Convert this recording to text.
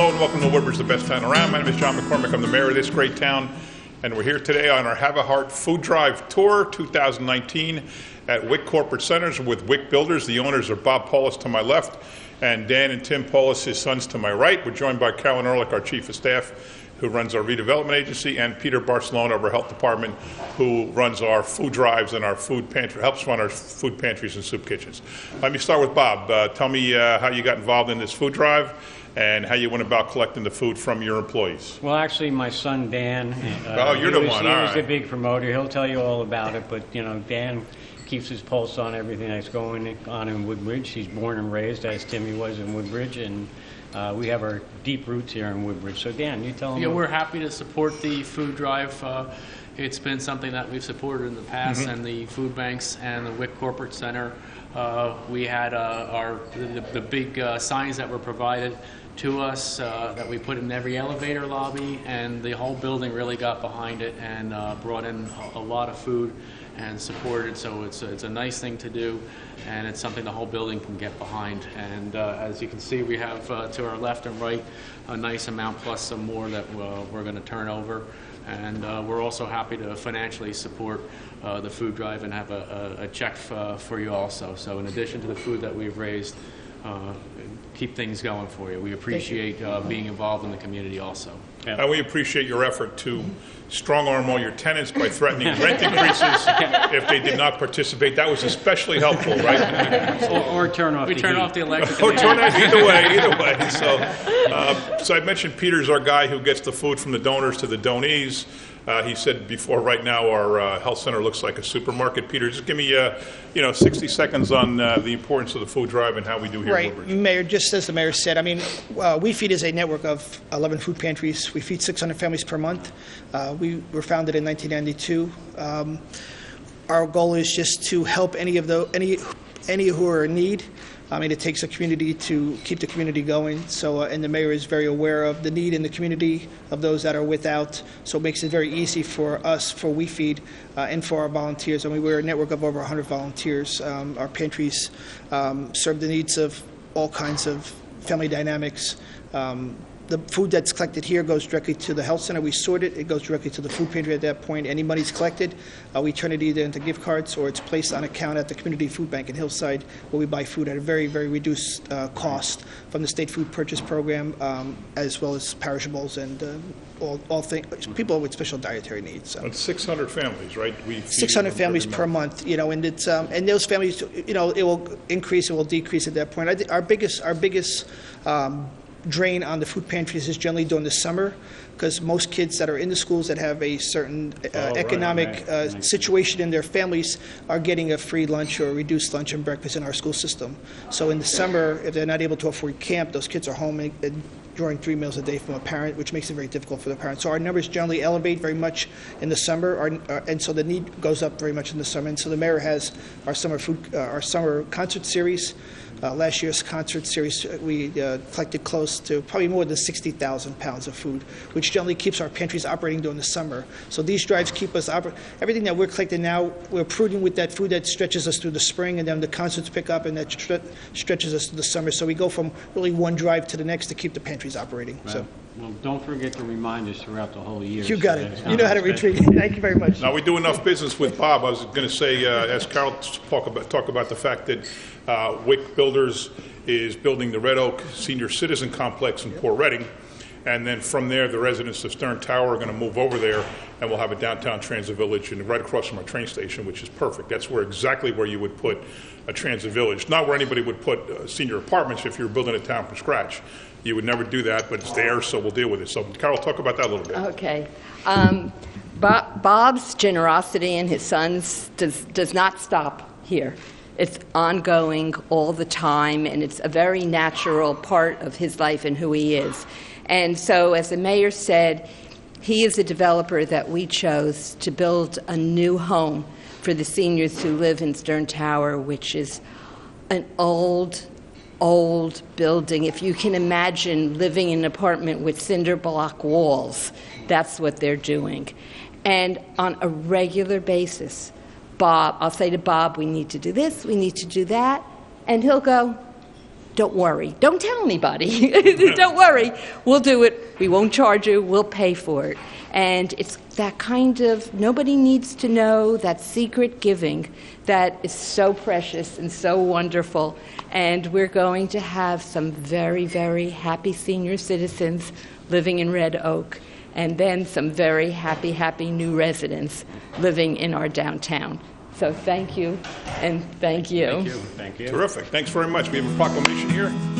Hello and welcome to Woodbridge, the best town around. My name is John McCormick. I'm the mayor of this great town, and we're here today on our Have a Heart Food Drive Tour 2019 at Wick Corporate Centers with Wick Builders. The owners are Bob Paulus to my left and Dan and Tim Paulus, his sons, to my right. We're joined by Carolyn Ehrlich, our chief of staff, who runs our redevelopment agency, and Peter Barcelona of our health department, who runs our food drives and our food pantry, helps run our food pantries and soup kitchens. Let me start with Bob. Tell me how you got involved in this food drive and how you went about collecting the food from your employees. Well, actually, my son Dan. You're the one. He was the big promoter. He'll tell you all about it. But Dan keeps his pulse on everything that's going on in Woodbridge. He's born and raised, as Timmy was, in Woodbridge, and we have our deep roots here in Woodbridge. So Dan, you tell him. Yeah, we're happy to support the food drive. It's been something that we've supported in the past, and the food banks and the Wick Corporate Center. We had the big signs that were provided to us that we put in every elevator lobby, and the whole building really got behind it and brought in a lot of food and supported. So it's a nice thing to do, and it's something the whole building can get behind. And as you can see, we have to our left and right a nice amount plus some more that we're going to turn over. And we're also happy to financially support the food drive and have a check for you also. So in addition to the food that we've raised, keep things going for you. We appreciate being involved in the community also. Yeah. And we appreciate your effort to strong-arm all your tenants by threatening rent increases if they did not participate. That was especially helpful, right? Or turn off the heat. We turn off the electric. Or turn off, either way. So I mentioned Peter's our guy who gets the food from the donors to the donees. He said before, right now our health center looks like a supermarket. Peter, just give me 60 seconds on the importance of the food drive and how we do here in Woodbridge. Right, Mayor, just as the mayor said, We Feed is a network of 11 food pantries. We feed 600 families per month. We were founded in 1992. Our goal is just to help any who are in need. It takes a community to keep the community going. So, and the mayor is very aware of the need in the community of those that are without. So it makes it very easy for us, for We Feed, and for our volunteers. We're a network of over 100 volunteers. Our pantries serve the needs of all kinds of family dynamics. The food that's collected here goes directly to the health center. We sort it. It goes directly to the food pantry at that point. Any money's collected, we turn it either into gift cards or it's placed on account at the community food bank in Hillside, where we buy food at a very, very reduced cost from the state food purchase program, as well as perishables and all things, people with special dietary needs. So. It's 600 families, right? 600 families per month, and it's and those families, it will increase, it will decrease at that point. I think our biggest drain on the food pantries is generally during the summer, because most kids that are in the schools that have a certain economic situation in their families are getting a free lunch or a reduced lunch and breakfast in our school system. So in the summer, if they're not able to afford camp, those kids are home and drawing 3 meals a day from a parent, which makes it very difficult for the parents. So our numbers generally elevate very much in the summer, and so the need goes up very much in the summer. And so the mayor has our summer concert series. Last year's concert series, we collected close to probably more than 60,000 pounds of food, which generally keeps our pantries operating during the summer. So these drives keep us everything that we're collecting now, we're prudent with that food that stretches us through the spring, and then the concerts pick up, and that stretches us through the summer. So we go from really one drive to the next to keep the pantries operating. Right. So. Well, don't forget to remind us throughout the whole year. You got it. You know how to retreat. Thank you very much. Now, we do enough business with Bob. I was going to say, as Carol talk about the fact that Wick Builders is building the Red Oak Senior Citizen Complex in Port Reading. And then from there, the residents of Stern Tower are going to move over there, and we'll have a downtown transit village and right across from our train station, which is perfect. That's exactly where you would put a transit village. Not where anybody would put senior apartments if you were building a town from scratch. You would never do that, but it's there, so we'll deal with it. So, Carol, talk about that a little bit. Okay. Bob's generosity and his sons does not stop here. It's ongoing all the time, and it's a very natural part of his life and who he is. And so, as the mayor said, he is a developer that we chose to build a new home for the seniors who live in Stern Tower, which is an old building. If you can imagine living in an apartment with cinder block walls, that's what they're doing. And on a regular basis, I'll say to Bob, we need to do this, we need to do that, and he'll go, don't worry. Don't tell anybody. Don't worry. We'll do it. We won't charge you. We'll pay for it. And it's that kind of, nobody needs to know, that secret giving that is so precious and so wonderful. And we're going to have some very, very happy senior citizens living in Red Oak, and then some very happy, happy new residents living in our downtown. So thank you, and thank you. Thank you. Thank you. Terrific. Thanks very much. We have a proclamation here.